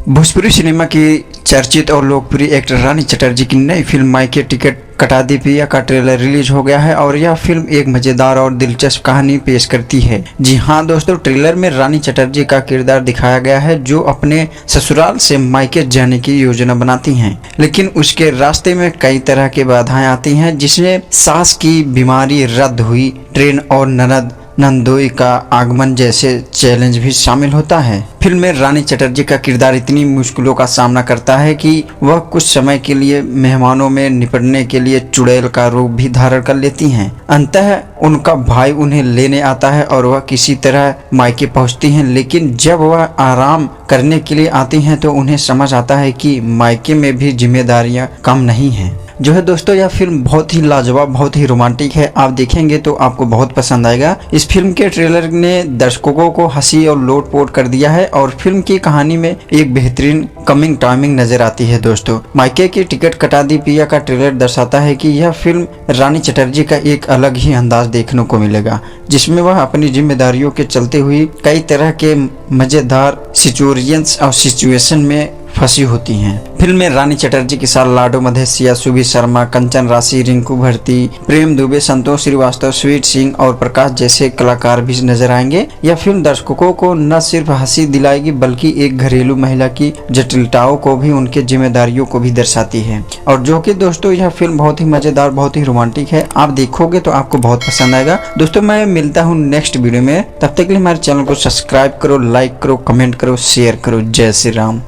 Bhojpuri cinema की चर्चित और लोकप्रिय एक्टर रानी चटर्जी की नई फिल्म मायके टिकट कटा दी पिया का ट्रेलर रिलीज हो गया है और यह फिल्म एक मजेदार और दिलचस्प कहानी पेश करती है। जी हाँ दोस्तों, ट्रेलर में रानी चटर्जी का किरदार दिखाया गया है जो अपने ससुराल से मायके जाने की योजना बनाती हैं, लेकिन उसके रास्ते में कई तरह की बाधाएं आती हैं, जिसमें सास की बीमारी, रद्द हुई ट्रेन और ननद नंदोई का आगमन जैसे चैलेंज भी शामिल होता है। फिल्म में रानी चटर्जी का किरदार इतनी मुश्किलों का सामना करता है कि वह कुछ समय के लिए मेहमानों में निपटने के लिए चुड़ैल का रूप भी धारण कर लेती हैं। अंततः उनका भाई उन्हें लेने आता है और वह किसी तरह मायके पहुंचती हैं, लेकिन जब वह आराम करने के लिए आती हैं तो उन्हें समझ आता है कि मायके में भी जिम्मेदारियां कम नहीं हैं। जो है दोस्तों, यह फिल्म बहुत ही लाजवाब, बहुत ही रोमांटिक है। आप देखेंगे तो आपको बहुत पसंद आएगा। इस फिल्म के ट्रेलर ने दर्शकों को हंसी और लोटपोट कर दिया है और फिल्म की कहानी में एक बेहतरीन कमिंग टाइमिंग नजर आती है। दोस्तों, मायके की टिकट कटा दी पिया का ट्रेलर दर्शाता है कि यह फिल्म रानी चटर्जी का एक अलग ही अंदाज देखने को मिलेगा, जिसमें वह अपनी जिम्मेदारियों के चलते हुए कई तरह के मजेदार सिचुएशन में फंसी होती हैं। फिल्म में रानी चटर्जी के साथ लाडो मधेसिया, सुबी शर्मा, कंचन राशि, रिंकू भरती, प्रेम दुबे, संतोष श्रीवास्तव, स्वीट सिंह और प्रकाश जैसे कलाकार भी नजर आएंगे। यह फिल्म दर्शकों को न सिर्फ हंसी दिलाएगी बल्कि एक घरेलू महिला की जटिलताओं को भी, उनके जिम्मेदारियों को भी दर्शाती है। और जो कि दोस्तों यह फिल्म बहुत ही मजेदार, बहुत ही रोमांटिक है। आप देखोगे तो आपको बहुत पसंद आएगा। दोस्तों, मैं मिलता हूँ नेक्स्ट वीडियो में। तब तक के लिए हमारे चैनल को सब्सक्राइब करो, लाइक करो, कमेंट करो, शेयर करो। जय श्री राम।